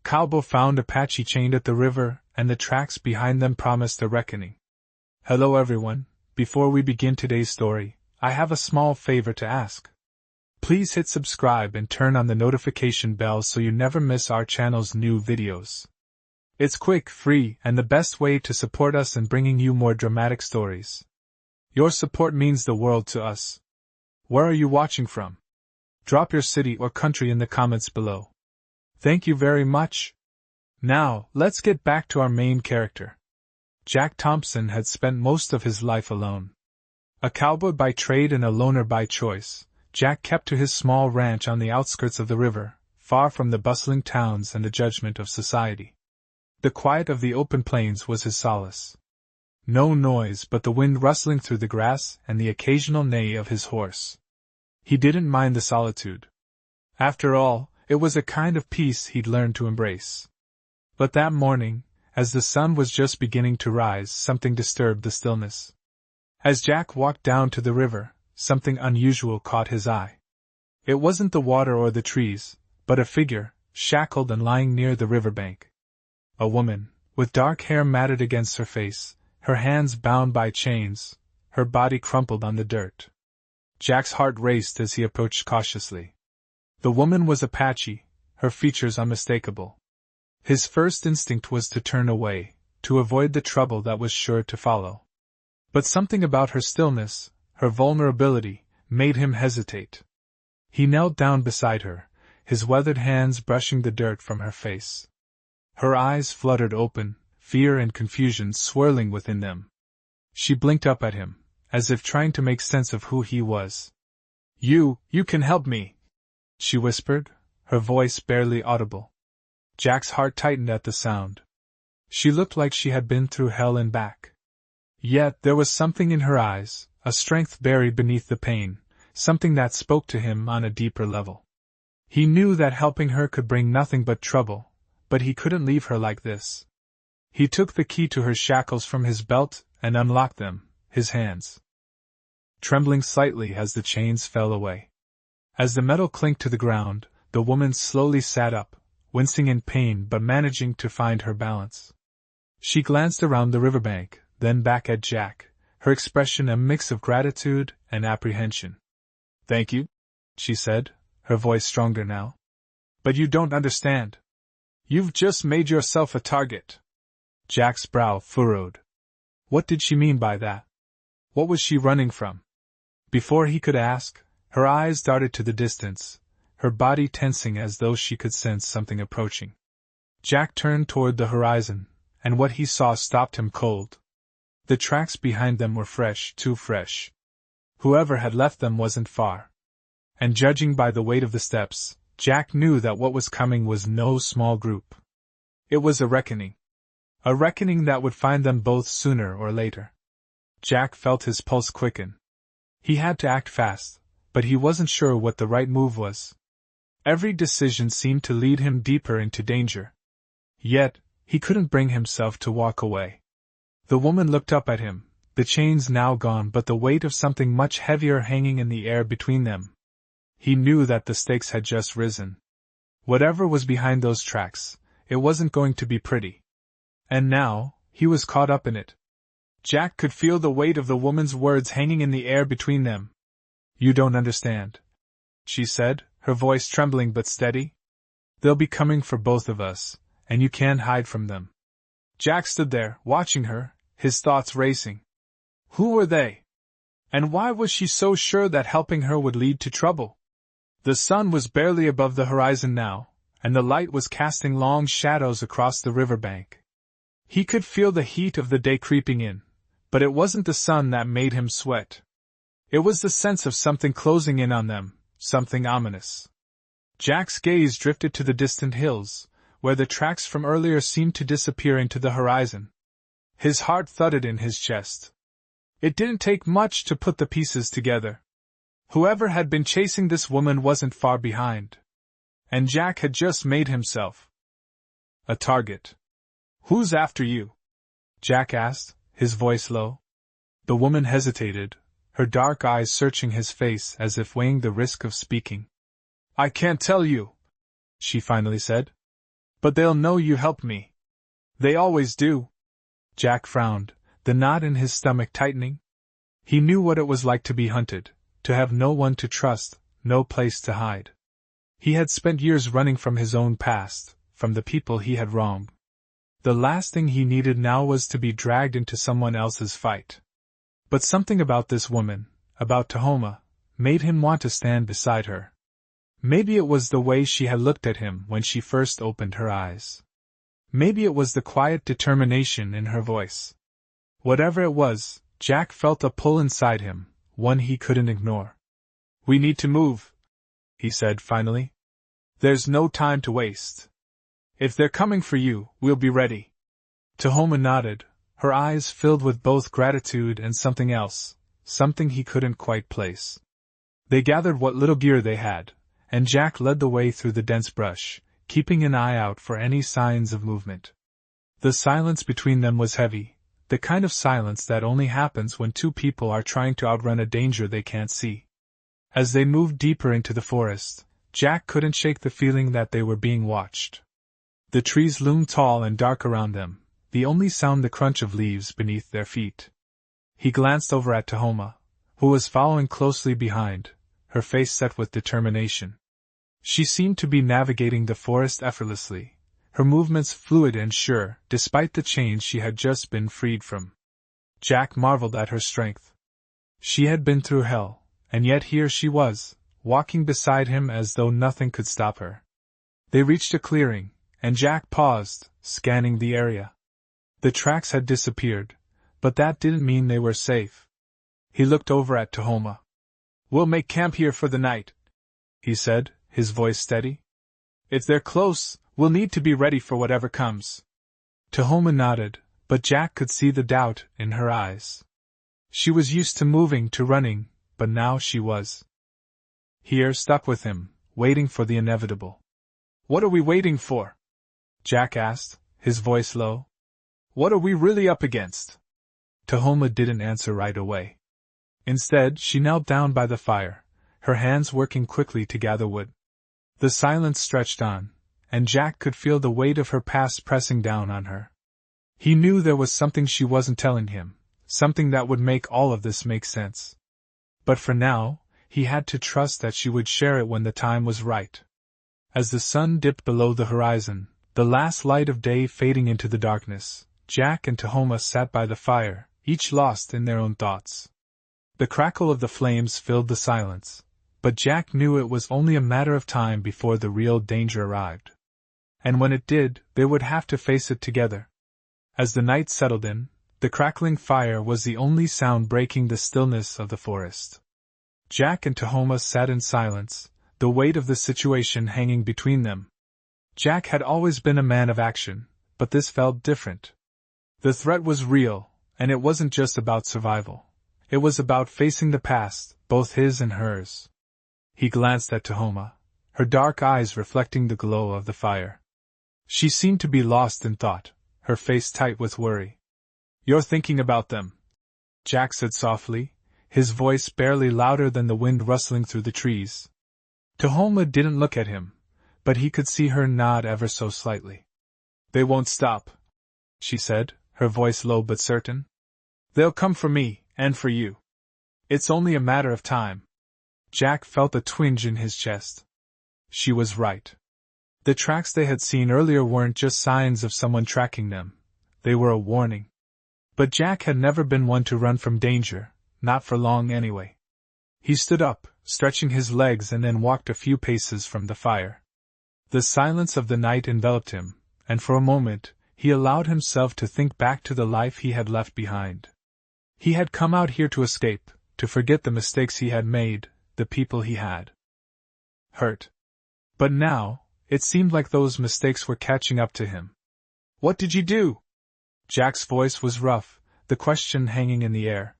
Cowboy found Apache chained at the river, and the tracks behind them promised a reckoning. Hello everyone, before we begin today's story, I have a small favor to ask. Please hit subscribe and turn on the notification bell so you never miss our channel's new videos. It's quick, free, and the best way to support us in bringing you more dramatic stories. Your support means the world to us. Where are you watching from? Drop your city or country in the comments below. Thank you very much. Now, let's get back to our main character. Jack Thompson had spent most of his life alone. A cowboy by trade and a loner by choice, Jack kept to his small ranch on the outskirts of the river, far from the bustling towns and the judgment of society. The quiet of the open plains was his solace. No noise but the wind rustling through the grass and the occasional neigh of his horse. He didn't mind the solitude. After all, it was a kind of peace he'd learned to embrace. But that morning, as the sun was just beginning to rise, something disturbed the stillness. As Jack walked down to the river, something unusual caught his eye. It wasn't the water or the trees, but a figure, shackled and lying near the riverbank. A woman, with dark hair matted against her face, her hands bound by chains, her body crumpled on the dirt. Jack's heart raced as he approached cautiously. The woman was Apache, her features unmistakable. His first instinct was to turn away, to avoid the trouble that was sure to follow. But something about her stillness, her vulnerability, made him hesitate. He knelt down beside her, his weathered hands brushing the dirt from her face. Her eyes fluttered open, fear and confusion swirling within them. She blinked up at him, as if trying to make sense of who he was. You can help me," she whispered, her voice barely audible. Jack's heart tightened at the sound. She looked like she had been through hell and back. Yet there was something in her eyes, a strength buried beneath the pain, something that spoke to him on a deeper level. He knew that helping her could bring nothing but trouble, but he couldn't leave her like this. He took the key to her shackles from his belt and unlocked them, his hands trembling slightly as the chains fell away. As the metal clinked to the ground, the woman slowly sat up, wincing in pain but managing to find her balance. She glanced around the riverbank, then back at Jack, her expression a mix of gratitude and apprehension. "Thank you," she said, her voice stronger now. "But you don't understand. You've just made yourself a target." Jack's brow furrowed. What did she mean by that? What was she running from? Before he could ask, her eyes darted to the distance, her body tensing as though she could sense something approaching. Jack turned toward the horizon, and what he saw stopped him cold. The tracks behind them were fresh, too fresh. Whoever had left them wasn't far. And judging by the weight of the steps, Jack knew that what was coming was no small group. It was a reckoning. A reckoning that would find them both sooner or later. Jack felt his pulse quicken. He had to act fast, but he wasn't sure what the right move was. Every decision seemed to lead him deeper into danger. Yet, he couldn't bring himself to walk away. The woman looked up at him, the chains now gone but the weight of something much heavier hanging in the air between them. He knew that the stakes had just risen. Whatever was behind those tracks, it wasn't going to be pretty. And now, he was caught up in it. Jack could feel the weight of the woman's words hanging in the air between them. "You don't understand," she said, her voice trembling but steady. "They'll be coming for both of us, and you can't hide from them." Jack stood there, watching her, his thoughts racing. Who were they? And why was she so sure that helping her would lead to trouble? The sun was barely above the horizon now, and the light was casting long shadows across the riverbank. He could feel the heat of the day creeping in, but it wasn't the sun that made him sweat. It was the sense of something closing in on them, something ominous. Jack's gaze drifted to the distant hills, where the tracks from earlier seemed to disappear into the horizon. His heart thudded in his chest. It didn't take much to put the pieces together. Whoever had been chasing this woman wasn't far behind. And Jack had just made himself a target. "Who's after you?" Jack asked, his voice low. The woman hesitated, her dark eyes searching his face as if weighing the risk of speaking. "I can't tell you," she finally said. But they'll know you helped me. They always do. Jack frowned, the knot in his stomach tightening. He knew what it was like to be hunted, to have no one to trust, no place to hide. He had spent years running from his own past, from the people he had wronged. The last thing he needed now was to be dragged into someone else's fight. But something about this woman, about Tahoma, made him want to stand beside her. Maybe it was the way she had looked at him when she first opened her eyes. Maybe it was the quiet determination in her voice. Whatever it was, Jack felt a pull inside him, one he couldn't ignore. "We need to move," he said finally. "There's no time to waste. If they're coming for you, we'll be ready." Tahoma nodded, her eyes filled with both gratitude and something else, something he couldn't quite place. They gathered what little gear they had, and Jack led the way through the dense brush, keeping an eye out for any signs of movement. The silence between them was heavy, the kind of silence that only happens when two people are trying to outrun a danger they can't see. As they moved deeper into the forest, Jack couldn't shake the feeling that they were being watched. The trees loomed tall and dark around them, the only sound the crunch of leaves beneath their feet. He glanced over at Tahoma, who was following closely behind, her face set with determination. She seemed to be navigating the forest effortlessly, her movements fluid and sure, despite the chains she had just been freed from. Jack marveled at her strength. She had been through hell, and yet here she was, walking beside him as though nothing could stop her. They reached a clearing, and Jack paused, scanning the area. The tracks had disappeared, but that didn't mean they were safe. He looked over at Tahoma. "We'll make camp here for the night," he said, his voice steady. "If they're close, we'll need to be ready for whatever comes." Tahoma nodded, but Jack could see the doubt in her eyes. She was used to moving, to running, but now she was here, stuck with him, waiting for the inevitable. "What are we waiting for?" Jack asked, his voice low. "What are we really up against?" Tahoma didn't answer right away. Instead, she knelt down by the fire, her hands working quickly to gather wood. The silence stretched on, and Jack could feel the weight of her past pressing down on her. He knew there was something she wasn't telling him, something that would make all of this make sense. But for now, he had to trust that she would share it when the time was right. As the sun dipped below the horizon, the last light of day fading into the darkness, Jack and Tahoma sat by the fire, each lost in their own thoughts. The crackle of the flames filled the silence, but Jack knew it was only a matter of time before the real danger arrived. And when it did, they would have to face it together. As the night settled in, the crackling fire was the only sound breaking the stillness of the forest. Jack and Tahoma sat in silence, the weight of the situation hanging between them. Jack had always been a man of action, but this felt different. The threat was real, and it wasn't just about survival. It was about facing the past, both his and hers. He glanced at Tahoma, her dark eyes reflecting the glow of the fire. She seemed to be lost in thought, her face tight with worry. "You're thinking about them," Jack said softly, his voice barely louder than the wind rustling through the trees. Tahoma didn't look at him, but he could see her nod ever so slightly. "They won't stop," she said, her voice low but certain. "They'll come for me, and for you. It's only a matter of time." Jack felt a twinge in his chest. She was right. The tracks they had seen earlier weren't just signs of someone tracking them, they were a warning. But Jack had never been one to run from danger, not for long anyway. He stood up, stretching his legs, and then walked a few paces from the fire. The silence of the night enveloped him, and for a moment, he allowed himself to think back to the life he had left behind. He had come out here to escape, to forget the mistakes he had made, the people he had hurt. But now, it seemed like those mistakes were catching up to him. "What did you do?" Jack's voice was rough, the question hanging in the air.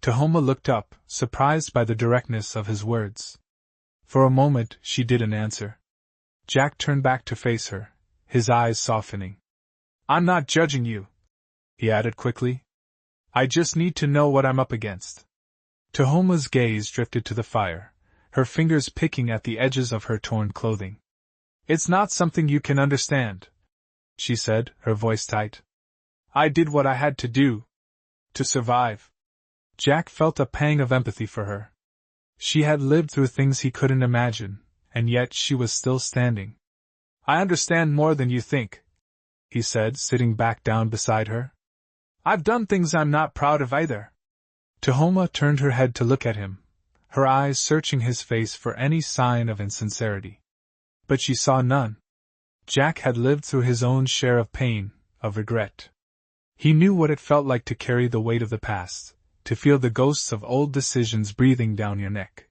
Tahoma looked up, surprised by the directness of his words. For a moment, she didn't answer. Jack turned back to face her, his eyes softening. "I'm not judging you," he added quickly. "I just need to know what I'm up against." Tahoma's gaze drifted to the fire, her fingers picking at the edges of her torn clothing. It's not something you can understand, she said, her voice tight. I did what I had to do. To survive. Jack felt a pang of empathy for her. She had lived through things he couldn't imagine, and yet she was still standing. I understand more than you think, he said, sitting back down beside her. I've done things I'm not proud of either. Tahoma turned her head to look at him, her eyes searching his face for any sign of insincerity. But she saw none. Jack had lived through his own share of pain, of regret. He knew what it felt like to carry the weight of the past, to feel the ghosts of old decisions breathing down your neck.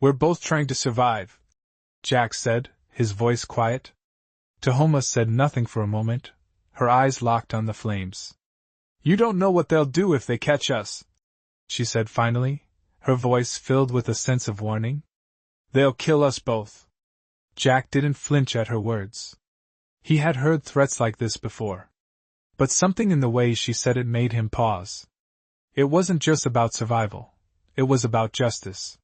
We're both trying to survive, Jack said, his voice quiet. Tahoma said nothing for a moment, her eyes locked on the flames. You don't know what they'll do if they catch us, she said finally, her voice filled with a sense of warning. They'll kill us both. Jack didn't flinch at her words. He had heard threats like this before. But something in the way she said it made him pause. It wasn't just about survival. It was about justice.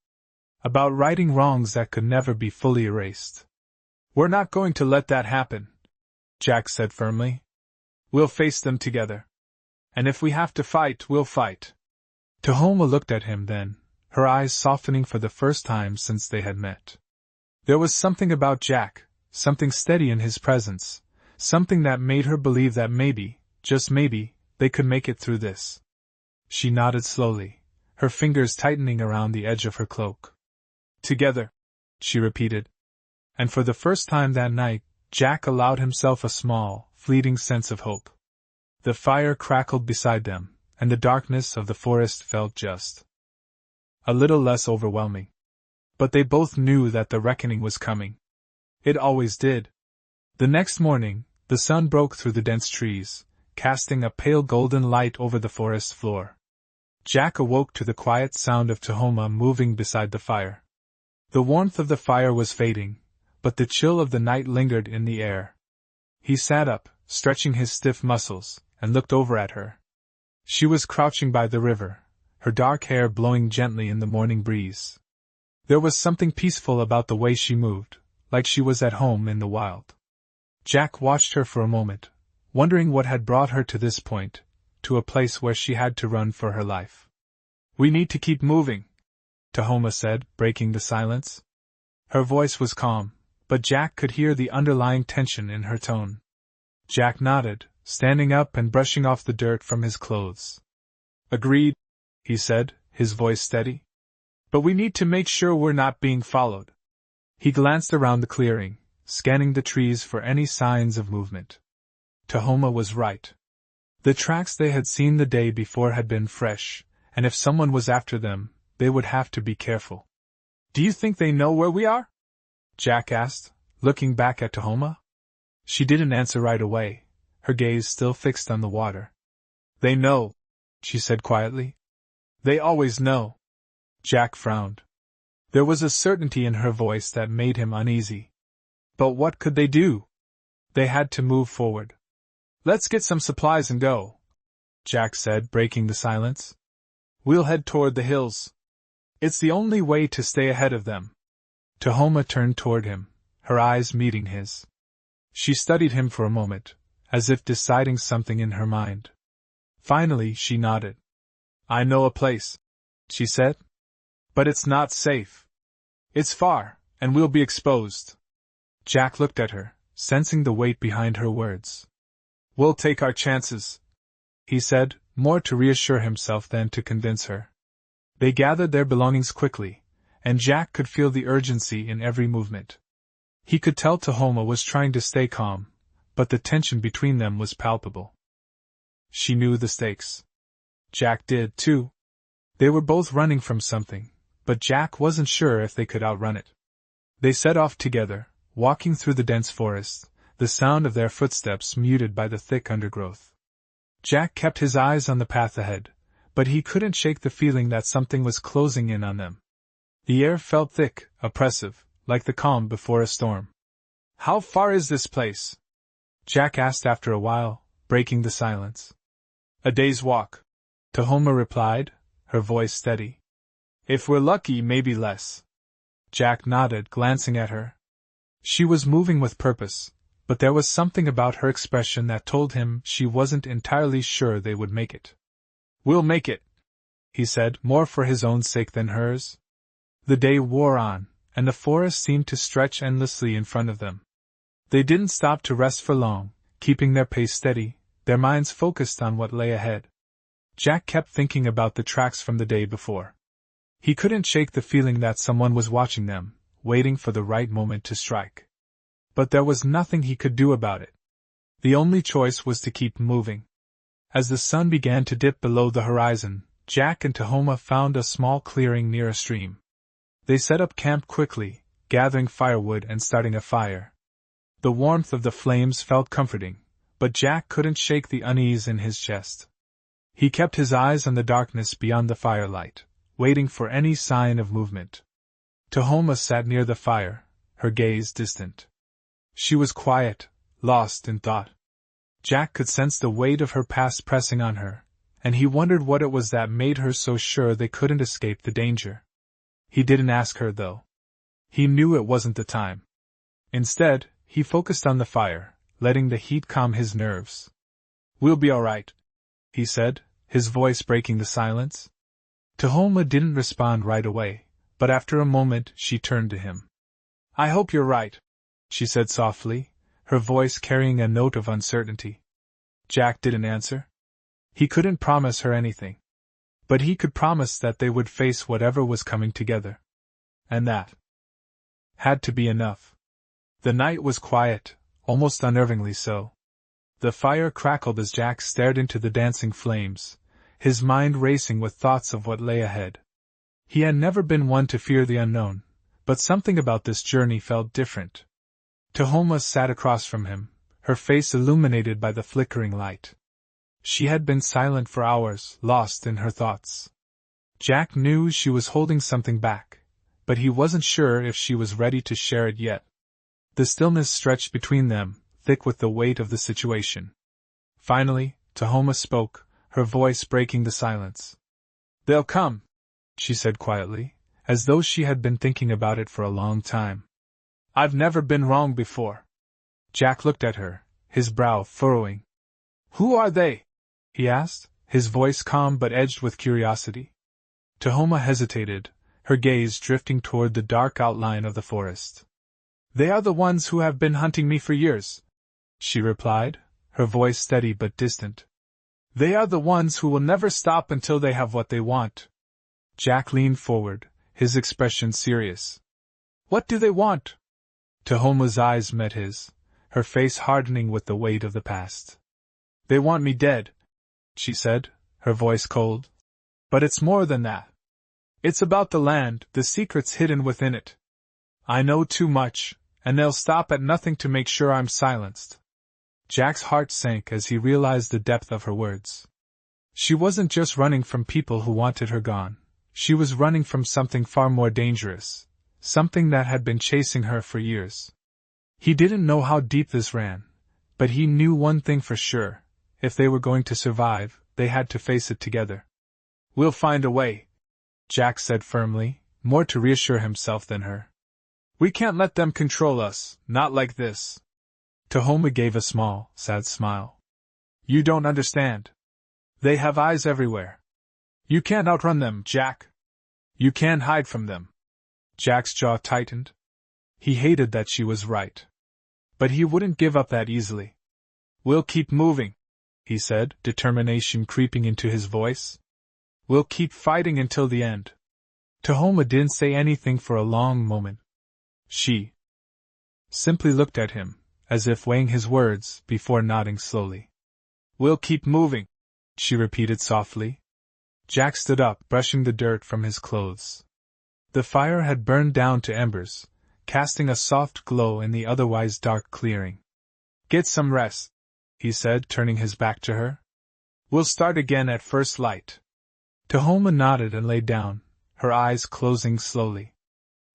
About righting wrongs that could never be fully erased. We're not going to let that happen, Jack said firmly. We'll face them together. And if we have to fight, we'll fight. Tahoma looked at him then, her eyes softening for the first time since they had met. There was something about Jack, something steady in his presence, something that made her believe that maybe, just maybe, they could make it through this. She nodded slowly, her fingers tightening around the edge of her cloak. Together, she repeated. And for the first time that night, Jack allowed himself a small, fleeting sense of hope. The fire crackled beside them, and the darkness of the forest felt just a little less overwhelming. But they both knew that the reckoning was coming. It always did. The next morning, the sun broke through the dense trees, casting a pale golden light over the forest floor. Jack awoke to the quiet sound of Tahoma moving beside the fire. The warmth of the fire was fading, but the chill of the night lingered in the air. He sat up, stretching his stiff muscles, and looked over at her. She was crouching by the river, her dark hair blowing gently in the morning breeze. There was something peaceful about the way she moved, like she was at home in the wild. Jack watched her for a moment, wondering what had brought her to this point, to a place where she had to run for her life. We need to keep moving, Tahoma said, breaking the silence. Her voice was calm, but Jack could hear the underlying tension in her tone. Jack nodded, standing up and brushing off the dirt from his clothes. Agreed, he said, his voice steady. But we need to make sure we're not being followed. He glanced around the clearing, scanning the trees for any signs of movement. Tahoma was right. The tracks they had seen the day before had been fresh, and if someone was after them, they would have to be careful. Do you think they know where we are? Jack asked, looking back at Tahoma. She didn't answer right away, her gaze still fixed on the water. They know, she said quietly. They always know. Jack frowned. There was a certainty in her voice that made him uneasy. But what could they do? They had to move forward. Let's get some supplies and go, Jack said, breaking the silence. We'll head toward the hills. It's the only way to stay ahead of them. Tahoma turned toward him, her eyes meeting his. She studied him for a moment, as if deciding something in her mind. Finally, she nodded. I know a place, she said. But it's not safe. It's far, and we'll be exposed. Jack looked at her, sensing the weight behind her words. We'll take our chances, he said, more to reassure himself than to convince her. They gathered their belongings quickly, and Jack could feel the urgency in every movement. He could tell Tahoma was trying to stay calm, but the tension between them was palpable. She knew the stakes. Jack did, too. They were both running from something, but Jack wasn't sure if they could outrun it. They set off together, walking through the dense forest, the sound of their footsteps muted by the thick undergrowth. Jack kept his eyes on the path ahead, but he couldn't shake the feeling that something was closing in on them. The air felt thick, oppressive, like the calm before a storm. How far is this place? Jack asked after a while, breaking the silence. A day's walk, Tahoma replied, her voice steady. If we're lucky, maybe less. Jack nodded, glancing at her. She was moving with purpose, but there was something about her expression that told him she wasn't entirely sure they would make it. "We'll make it," he said, more for his own sake than hers. The day wore on, and the forest seemed to stretch endlessly in front of them. They didn't stop to rest for long, keeping their pace steady, their minds focused on what lay ahead. Jack kept thinking about the tracks from the day before. He couldn't shake the feeling that someone was watching them, waiting for the right moment to strike. But there was nothing he could do about it. The only choice was to keep moving. As the sun began to dip below the horizon, Jack and Tahoma found a small clearing near a stream. They set up camp quickly, gathering firewood and starting a fire. The warmth of the flames felt comforting, but Jack couldn't shake the unease in his chest. He kept his eyes on the darkness beyond the firelight, waiting for any sign of movement. Tahoma sat near the fire, her gaze distant. She was quiet, lost in thought. Jack could sense the weight of her past pressing on her, and he wondered what it was that made her so sure they couldn't escape the danger. He didn't ask her, though. He knew it wasn't the time. Instead, he focused on the fire, letting the heat calm his nerves. "We'll be all right," he said, his voice breaking the silence. Tahoma didn't respond right away, but after a moment she turned to him. "I hope you're right," she said softly, her voice carrying a note of uncertainty. Jack didn't answer. He couldn't promise her anything. But he could promise that they would face whatever was coming together. And that had to be enough. The night was quiet, almost unnervingly so. The fire crackled as Jack stared into the dancing flames, his mind racing with thoughts of what lay ahead. He had never been one to fear the unknown, but something about this journey felt different. Tahoma sat across from him, her face illuminated by the flickering light. She had been silent for hours, lost in her thoughts. Jack knew she was holding something back, but he wasn't sure if she was ready to share it yet. The stillness stretched between them, thick with the weight of the situation. Finally, Tahoma spoke, her voice breaking the silence. "They'll come," she said quietly, as though she had been thinking about it for a long time. "I've never been wrong before." Jack looked at her, his brow furrowing. "Who are they?" he asked, his voice calm but edged with curiosity. Tahoma hesitated, her gaze drifting toward the dark outline of the forest. "They are the ones who have been hunting me for years," she replied, her voice steady but distant. "They are the ones who will never stop until they have what they want." Jack leaned forward, his expression serious. "What do they want?" Tahoma's eyes met his, her face hardening with the weight of the past. "They want me dead," she said, her voice cold. "But it's more than that. It's about the land, the secrets hidden within it. I know too much, and they'll stop at nothing to make sure I'm silenced." Jack's heart sank as he realized the depth of her words. She wasn't just running from people who wanted her gone. She was running from something far more dangerous, something that had been chasing her for years. He didn't know how deep this ran, but he knew one thing for sure. If they were going to survive, they had to face it together. "We'll find a way," Jack said firmly, more to reassure himself than her. "We can't let them control us, not like this." Tahoma gave a small, sad smile. "You don't understand. They have eyes everywhere. You can't outrun them, Jack. You can't hide from them." Jack's jaw tightened. He hated that she was right. But he wouldn't give up that easily. "We'll keep moving," he said, determination creeping into his voice. "We'll keep fighting until the end." Tahoma didn't say anything for a long moment. She simply looked at him, as if weighing his words, before nodding slowly. "We'll keep moving," she repeated softly. Jack stood up, brushing the dirt from his clothes. The fire had burned down to embers, casting a soft glow in the otherwise dark clearing. "Get some rest," he said, turning his back to her. "We'll start again at first light." Tahoma nodded and lay down, her eyes closing slowly.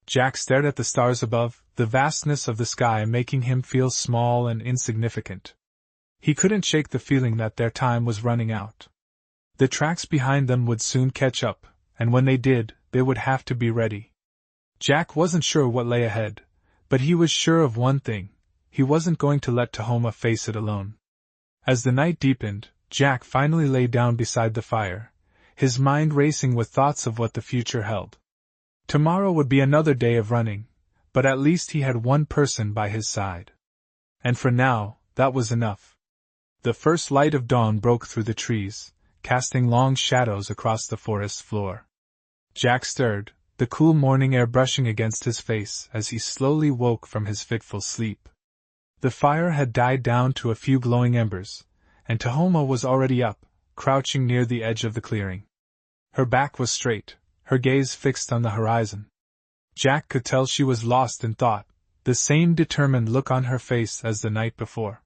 Jack stared at the stars above, the vastness of the sky making him feel small and insignificant. He couldn't shake the feeling that their time was running out. The tracks behind them would soon catch up, and when they did, they would have to be ready. Jack wasn't sure what lay ahead, But he was sure of one thing: he wasn't going to let Tahoma face it alone. As the night deepened, Jack finally lay down beside the fire, his mind racing with thoughts of what the future held. Tomorrow would be another day of running, but at least he had one person by his side. And for now, that was enough. The first light of dawn broke through the trees, casting long shadows across the forest floor. Jack stirred, the cool morning air brushing against his face as he slowly woke from his fitful sleep. The fire had died down to a few glowing embers, and Tahoma was already up, crouching near the edge of the clearing. Her back was straight, her gaze fixed on the horizon. Jack could tell she was lost in thought, the same determined look on her face as the night before.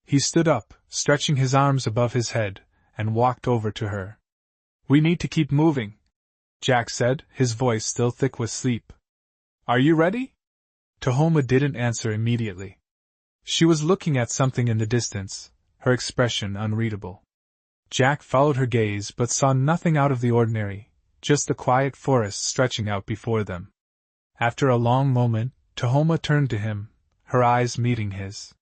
He stood up, stretching his arms above his head, and walked over to her. "We need to keep moving," Jack said, his voice still thick with sleep. "Are you ready?" Tahoma didn't answer immediately. She was looking at something in the distance, her expression unreadable. Jack followed her gaze but saw nothing out of the ordinary, just the quiet forest stretching out before them. After a long moment, Tahoma turned to him, her eyes meeting his.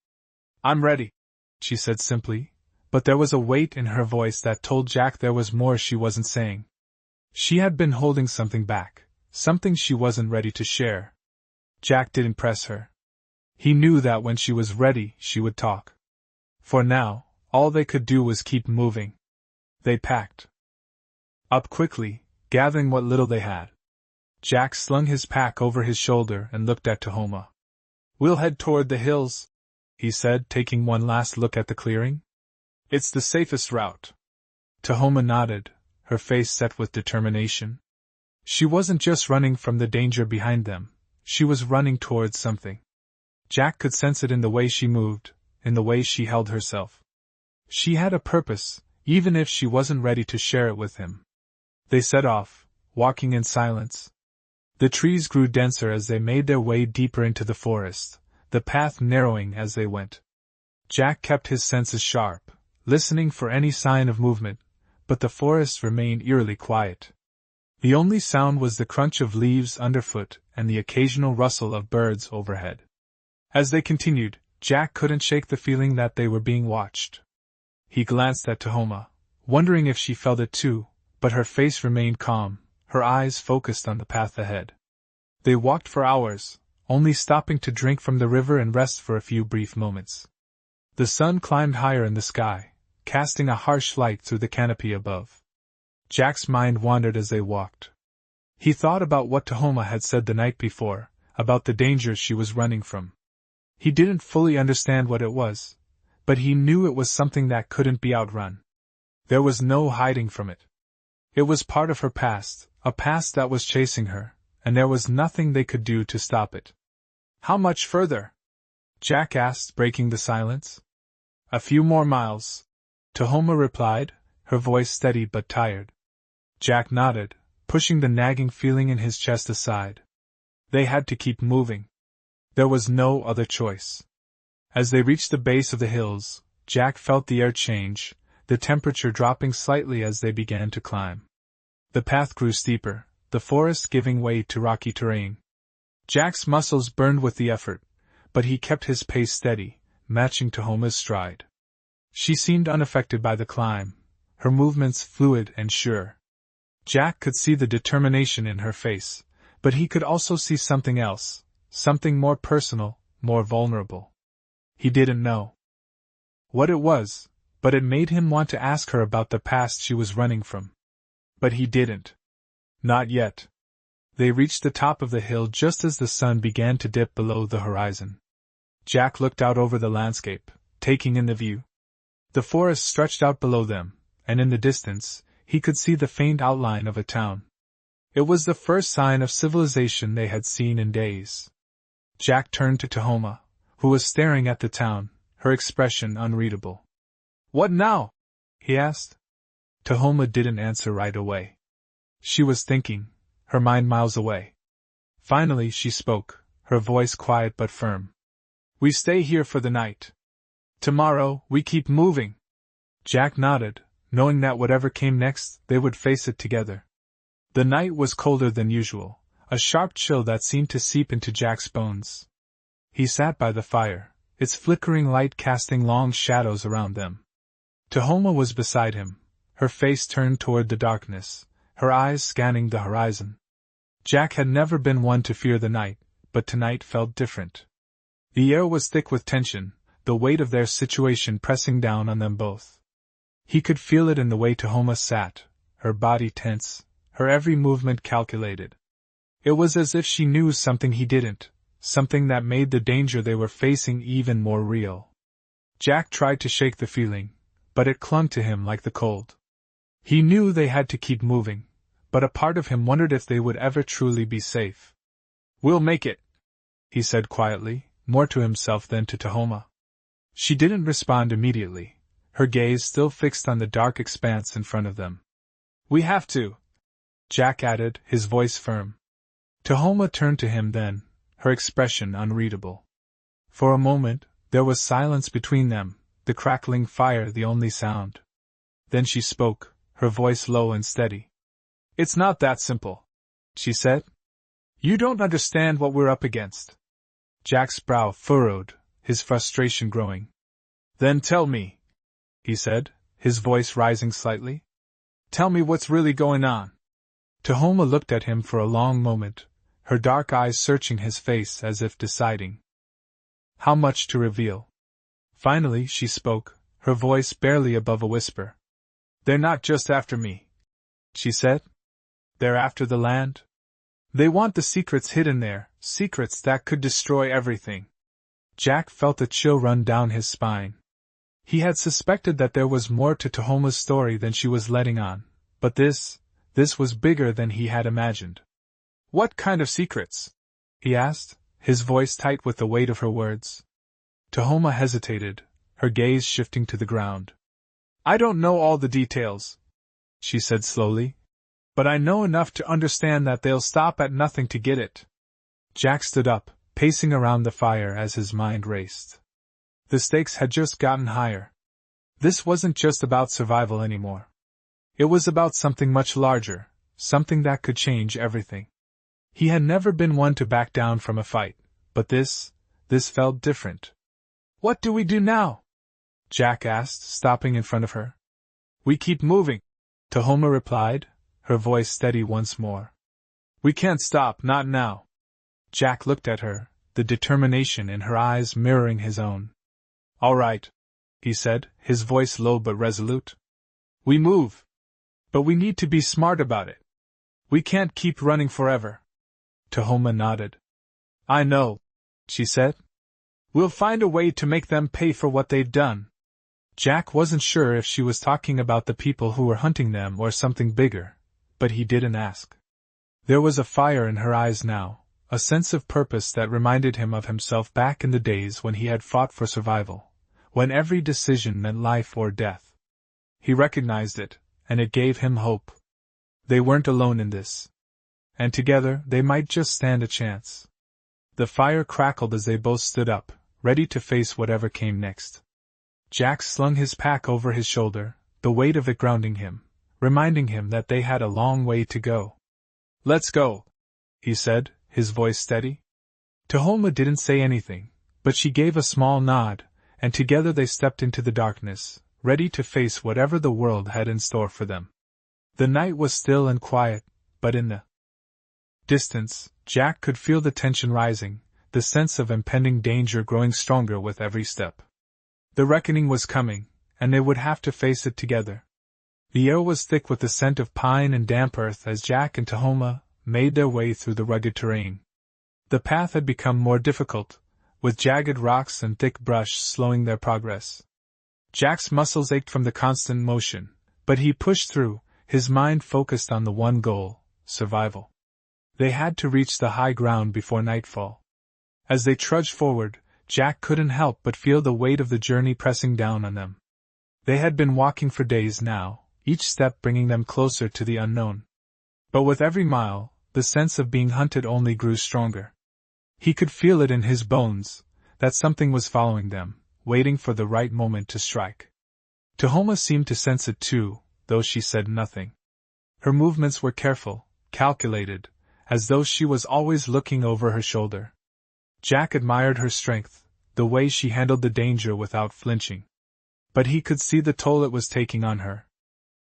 "I'm ready," she said simply, but there was a weight in her voice that told Jack there was more she wasn't saying. She had been holding something back, something she wasn't ready to share. Jack didn't press her. He knew that when she was ready, she would talk. For now, all they could do was keep moving. They packed up quickly, gathering what little they had. Jack slung his pack over his shoulder and looked at Tahoma. "We'll head toward the hills," he said, taking one last look at the clearing. "It's the safest route." Tahoma nodded, her face set with determination. She wasn't just running from the danger behind them, she was running towards something. Jack could sense it in the way she moved, in the way she held herself. She had a purpose, even if she wasn't ready to share it with him. They set off, walking in silence. The trees grew denser as they made their way deeper into the forest, the path narrowing as they went. Jack kept his senses sharp, listening for any sign of movement, but the forest remained eerily quiet. The only sound was the crunch of leaves underfoot and the occasional rustle of birds overhead. As they continued, Jack couldn't shake the feeling that they were being watched. He glanced at Tahoma, wondering if she felt it too, but her face remained calm, her eyes focused on the path ahead. They walked for hours, only stopping to drink from the river and rest for a few brief moments. The sun climbed higher in the sky, casting a harsh light through the canopy above. Jack's mind wandered as they walked. He thought about what Tahoma had said the night before, about the dangers she was running from. He didn't fully understand what it was, but he knew it was something that couldn't be outrun. There was no hiding from it. It was part of her past, a past that was chasing her, and there was nothing they could do to stop it. "How much further?" Jack asked, breaking the silence. "A few more miles," Tahoma replied, her voice steady but tired. Jack nodded, pushing the nagging feeling in his chest aside. They had to keep moving. There was no other choice. As they reached the base of the hills, Jack felt the air change, the temperature dropping slightly as they began to climb. The path grew steeper, the forest giving way to rocky terrain. Jack's muscles burned with the effort, but he kept his pace steady, matching Tahoma's stride. She seemed unaffected by the climb, her movements fluid and sure. Jack could see the determination in her face, but he could also see something else, something more personal, more vulnerable. He didn't know what it was, but it made him want to ask her about the past she was running from. But he didn't. Not yet. They reached the top of the hill just as the sun began to dip below the horizon. Jack looked out over the landscape, taking in the view. The forest stretched out below them, and in the distance, he could see the faint outline of a town. It was the first sign of civilization they had seen in days. Jack turned to Tahoma, who was staring at the town, her expression unreadable. "What now?" he asked. Tahoma didn't answer right away. She was thinking, her mind miles away. Finally she spoke, her voice quiet but firm. "We stay here for the night. Tomorrow, we keep moving." Jack nodded, knowing that whatever came next, they would face it together. The night was colder than usual, a sharp chill that seemed to seep into Jack's bones. He sat by the fire, its flickering light casting long shadows around them. Tahoma was beside him, her face turned toward the darkness, her eyes scanning the horizon. Jack had never been one to fear the night, but tonight felt different. The air was thick with tension, the weight of their situation pressing down on them both. He could feel it in the way Tahoma sat, her body tense, her every movement calculated. It was as if she knew something he didn't, something that made the danger they were facing even more real. Jack tried to shake the feeling, but it clung to him like the cold. He knew they had to keep moving, but a part of him wondered if they would ever truly be safe. "We'll make it," he said quietly, more to himself than to Tahoma. She didn't respond immediately, her gaze still fixed on the dark expanse in front of them. "We have to," Jack added, his voice firm. Tahoma turned to him then, her expression unreadable. For a moment, there was silence between them, the crackling fire the only sound. Then she spoke, her voice low and steady. "It's not that simple," she said. "You don't understand what we're up against." Jack's brow furrowed, his frustration growing. "Then tell me," he said, his voice rising slightly. "Tell me what's really going on." Tahoma looked at him for a long moment, her dark eyes searching his face as if deciding how much to reveal. Finally she spoke, her voice barely above a whisper. "They're not just after me," she said. "They're after the land. They want the secrets hidden there, secrets that could destroy everything." Jack felt a chill run down his spine. He had suspected that there was more to Tahoma's story than she was letting on, but this was bigger than he had imagined. "What kind of secrets?" he asked, his voice tight with the weight of her words. Tahoma hesitated, her gaze shifting to the ground. "I don't know all the details," she said slowly, "but I know enough to understand that they'll stop at nothing to get it." Jack stood up, pacing around the fire as his mind raced. The stakes had just gotten higher. This wasn't just about survival anymore. It was about something much larger, something that could change everything. He had never been one to back down from a fight, but this felt different. "What do we do now?" Jack asked, stopping in front of her. "We keep moving," Tahoma replied, her voice steady once more. "We can't stop, not now." Jack looked at her, the determination in her eyes mirroring his own. "All right," he said, his voice low but resolute. "We move. But we need to be smart about it. We can't keep running forever." Tahoma nodded. "I know," she said. "We'll find a way to make them pay for what they've done." Jack wasn't sure if she was talking about the people who were hunting them or something bigger, but he didn't ask. There was a fire in her eyes now, a sense of purpose that reminded him of himself back in the days when he had fought for survival, when every decision meant life or death. He recognized it, and it gave him hope. They weren't alone in this. And together they might just stand a chance. The fire crackled as they both stood up, ready to face whatever came next. Jack slung his pack over his shoulder, the weight of it grounding him, reminding him that they had a long way to go. "Let's go," he said, his voice steady. Tahoma didn't say anything, but she gave a small nod, and together they stepped into the darkness, ready to face whatever the world had in store for them. The night was still and quiet, but in the distance, Jack could feel the tension rising, the sense of impending danger growing stronger with every step. The reckoning was coming, and they would have to face it together. The air was thick with the scent of pine and damp earth as Jack and Tahoma made their way through the rugged terrain. The path had become more difficult, with jagged rocks and thick brush slowing their progress. Jack's muscles ached from the constant motion, but he pushed through, his mind focused on the one goal, survival. They had to reach the high ground before nightfall. As they trudged forward, Jack couldn't help but feel the weight of the journey pressing down on them. They had been walking for days now, each step bringing them closer to the unknown. But with every mile, the sense of being hunted only grew stronger. He could feel it in his bones, that something was following them, waiting for the right moment to strike. Tahoma seemed to sense it too, though she said nothing. Her movements were careful, calculated, as though she was always looking over her shoulder. Jack admired her strength, the way she handled the danger without flinching. But he could see the toll it was taking on her.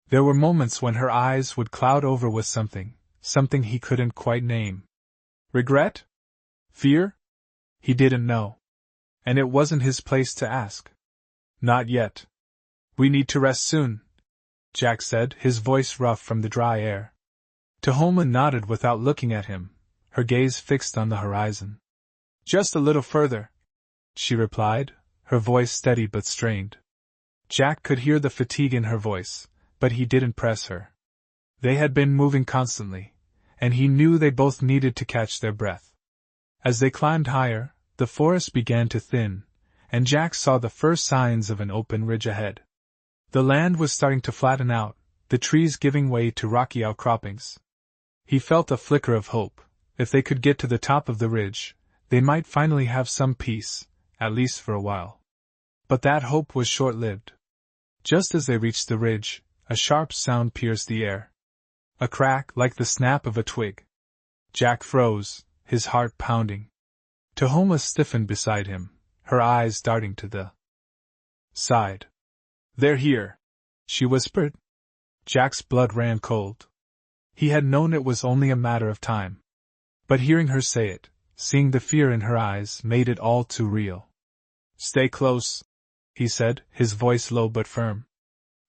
There were moments when her eyes would cloud over with something he couldn't quite name. Regret? Fear? He didn't know. And it wasn't his place to ask. Not yet. We need to rest soon, Jack said, his voice rough from the dry air. Tahoma nodded without looking at him, her gaze fixed on the horizon. Just a little further, she replied, her voice steady but strained. Jack could hear the fatigue in her voice, but he didn't press her. They had been moving constantly, and he knew they both needed to catch their breath. As they climbed higher, the forest began to thin, and Jack saw the first signs of an open ridge ahead. The land was starting to flatten out, the trees giving way to rocky outcroppings. He felt a flicker of hope. If they could get to the top of the ridge, they might finally have some peace, at least for a while. But that hope was short-lived. Just as they reached the ridge, a sharp sound pierced the air. A crack like the snap of a twig. Jack froze, his heart pounding. Tahoma stiffened beside him, her eyes darting to the side. They're here, she whispered. Jack's blood ran cold. He had known it was only a matter of time. But hearing her say it, seeing the fear in her eyes, made it all too real. Stay close, he said, his voice low but firm.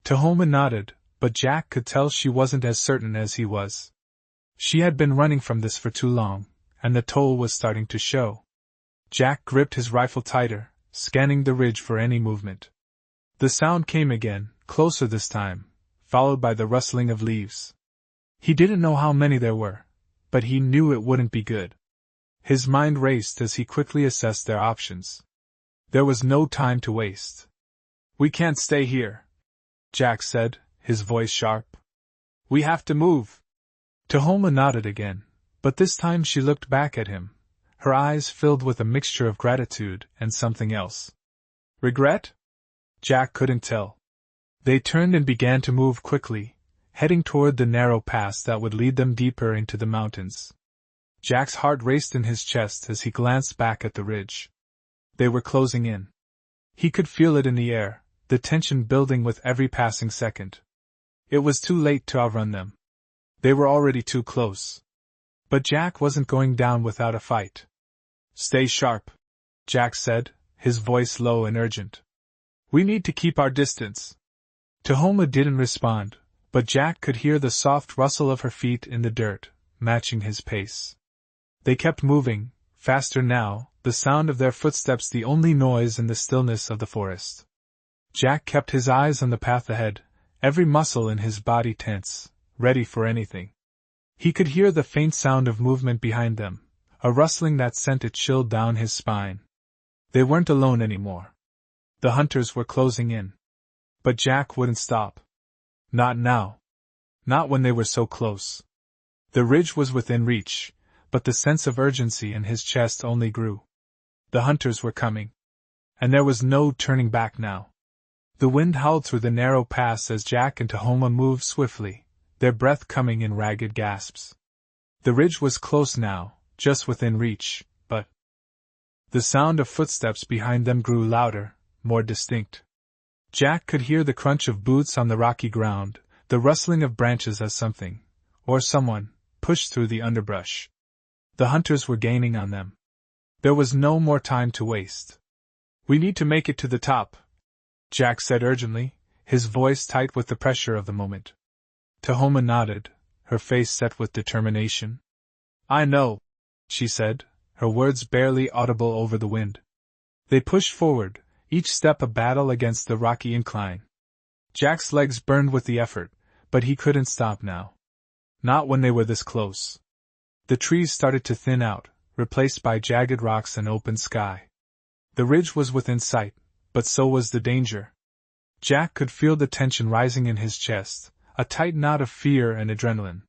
Tahoma nodded, but Jack could tell she wasn't as certain as he was. She had been running from this for too long, and the toll was starting to show. Jack gripped his rifle tighter, scanning the ridge for any movement. The sound came again, closer this time, followed by the rustling of leaves. He didn't know how many there were, but he knew it wouldn't be good. His mind raced as he quickly assessed their options. There was no time to waste. We can't stay here, Jack said, his voice sharp. We have to move. Tahoma nodded again, but this time she looked back at him, her eyes filled with a mixture of gratitude and something else. Regret? Jack couldn't tell. They turned and began to move quickly, heading toward the narrow pass that would lead them deeper into the mountains. Jack's heart raced in his chest as he glanced back at the ridge. They were closing in. He could feel it in the air, the tension building with every passing second. It was too late to outrun them. They were already too close. But Jack wasn't going down without a fight. Stay sharp, Jack said, his voice low and urgent. We need to keep our distance. Tahoma didn't respond, but Jack could hear the soft rustle of her feet in the dirt, matching his pace. They kept moving, faster now, the sound of their footsteps the only noise in the stillness of the forest. Jack kept his eyes on the path ahead, every muscle in his body tense, ready for anything. He could hear the faint sound of movement behind them, a rustling that sent a chill down his spine. They weren't alone anymore. The hunters were closing in. But Jack wouldn't stop. Not now. Not when they were so close. The ridge was within reach, but the sense of urgency in his chest only grew. The hunters were coming. And there was no turning back now. The wind howled through the narrow pass as Jack and Tahoma moved swiftly, their breath coming in ragged gasps. The ridge was close now, just within reach, but the sound of footsteps behind them grew louder, more distinct. Jack could hear the crunch of boots on the rocky ground, the rustling of branches as something, or someone, pushed through the underbrush. The hunters were gaining on them. There was no more time to waste. We need to make it to the top, Jack said urgently, his voice tight with the pressure of the moment. Tahoma nodded, her face set with determination. I know, she said, her words barely audible over the wind. They pushed forward, each step a battle against the rocky incline. Jack's legs burned with the effort, but he couldn't stop now. Not when they were this close. The trees started to thin out, replaced by jagged rocks and open sky. The ridge was within sight, but so was the danger. Jack could feel the tension rising in his chest, a tight knot of fear and adrenaline.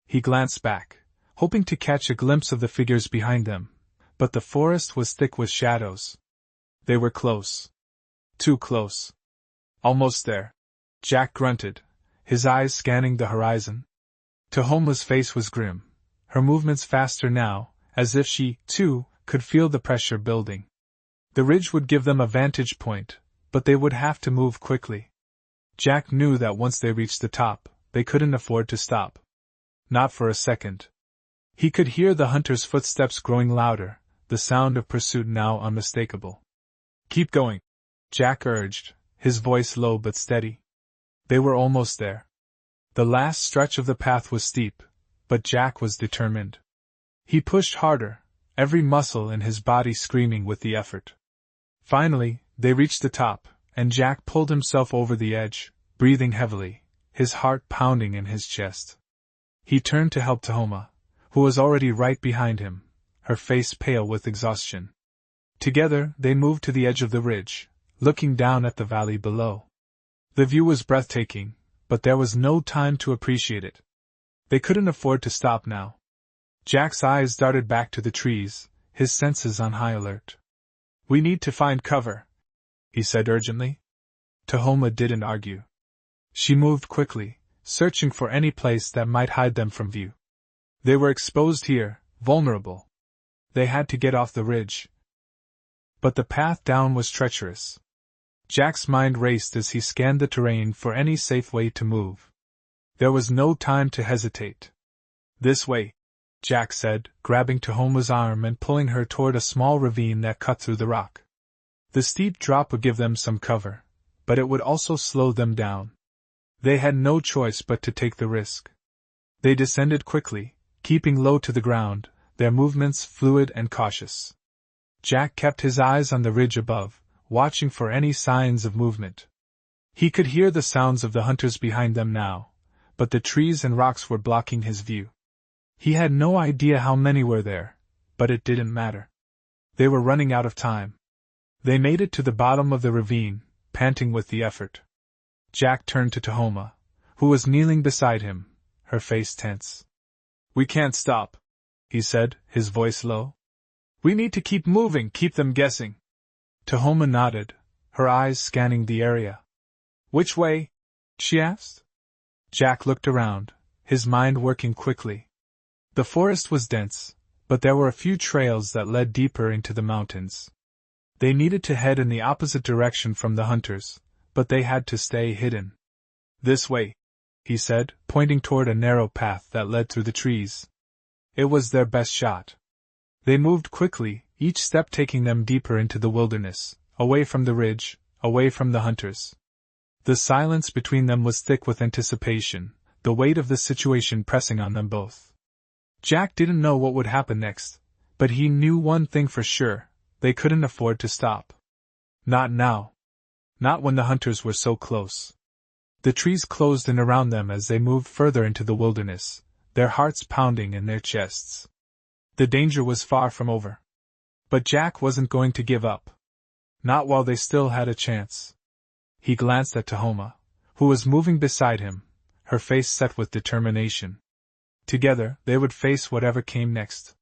He glanced back, hoping to catch a glimpse of the figures behind them, but the forest was thick with shadows. They were close. Too close. Almost there. Jack grunted, his eyes scanning the horizon. Tahoma's face was grim, her movements faster now, as if she, too, could feel the pressure building. The ridge would give them a vantage point, but they would have to move quickly. Jack knew that once they reached the top, they couldn't afford to stop. Not for a second. He could hear the hunter's footsteps growing louder, the sound of pursuit now unmistakable. "Keep going," Jack urged, his voice low but steady. They were almost there. The last stretch of the path was steep, but Jack was determined. He pushed harder, every muscle in his body screaming with the effort. Finally, they reached the top, and Jack pulled himself over the edge, breathing heavily, his heart pounding in his chest. He turned to help Tahoma, who was already right behind him, her face pale with exhaustion. Together, they moved to the edge of the ridge, looking down at the valley below. The view was breathtaking, but there was no time to appreciate it. They couldn't afford to stop now. Jack's eyes darted back to the trees, his senses on high alert. "We need to find cover," he said urgently. Tahoma didn't argue. She moved quickly, searching for any place that might hide them from view. They were exposed here, vulnerable. They had to get off the ridge. But the path down was treacherous. Jack's mind raced as he scanned the terrain for any safe way to move. There was no time to hesitate. "This way," Jack said, grabbing Tahoma's arm and pulling her toward a small ravine that cut through the rock. The steep drop would give them some cover, but it would also slow them down. They had no choice but to take the risk. They descended quickly, keeping low to the ground, their movements fluid and cautious. Jack kept his eyes on the ridge above, watching for any signs of movement. He could hear the sounds of the hunters behind them now, but the trees and rocks were blocking his view. He had no idea how many were there, but it didn't matter. They were running out of time. They made it to the bottom of the ravine, panting with the effort. Jack turned to Tahoma, who was kneeling beside him, her face tense. "We can't stop," he said, his voice low. "We need to keep moving, keep them guessing." Tahoma nodded, her eyes scanning the area. "Which way?" she asked. Jack looked around, his mind working quickly. The forest was dense, but there were a few trails that led deeper into the mountains. They needed to head in the opposite direction from the hunters, but they had to stay hidden. "This way," he said, pointing toward a narrow path that led through the trees. It was their best shot. They moved quickly, each step taking them deeper into the wilderness, away from the ridge, away from the hunters. The silence between them was thick with anticipation, the weight of the situation pressing on them both. Jack didn't know what would happen next, but he knew one thing for sure: they couldn't afford to stop. Not now. Not when the hunters were so close. The trees closed in around them as they moved further into the wilderness, their hearts pounding in their chests. The danger was far from over. But Jack wasn't going to give up. Not while they still had a chance. He glanced at Tahoma, who was moving beside him, her face set with determination. Together, they would face whatever came next.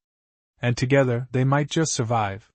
And together, they might just survive,